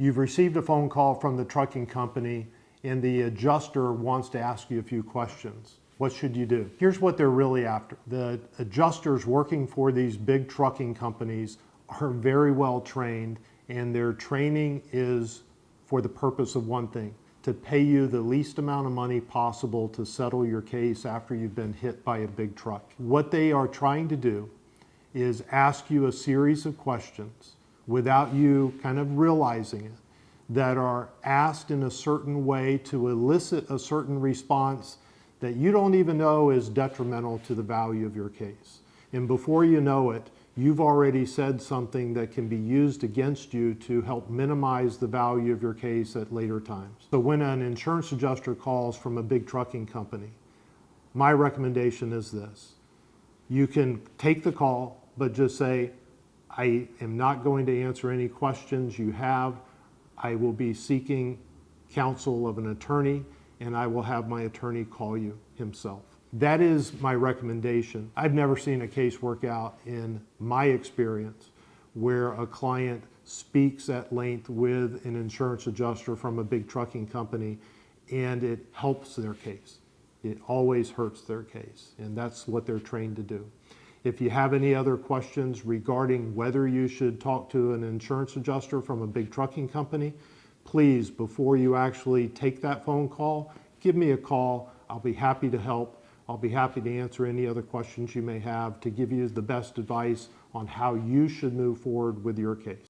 You've received a phone call from the trucking company and the adjuster wants to ask you a few questions. What should you do? Here's what they're really after. The adjusters working for these big trucking companies are very well trained, and their training is for the purpose of one thing: to pay you the least amount of money possible to settle your case after you've been hit by a big truck. What they are trying to do is ask you a series of questions without you kind of realizing it, that are asked in a certain way to elicit a certain response that you don't even know is detrimental to the value of your case. And before you know it, you've already said something that can be used against you to help minimize the value of your case at later times. So when an insurance adjuster calls from a big trucking company, my recommendation is this: you can take the call, but just say, I am not going to answer any questions you have. I will be seeking counsel of an attorney, and I will have my attorney call you himself. That is my recommendation. I've never seen a case work out in my experience where a client speaks at length with an insurance adjuster from a big trucking company and it helps their case. It always hurts their case, and that's what they're trained to do. If you have any other questions regarding whether you should talk to an insurance adjuster from a big trucking company, please, before you actually take that phone call, give me a call. I'll be happy to help. I'll be happy to answer any other questions you may have to give you the best advice on how you should move forward with your case.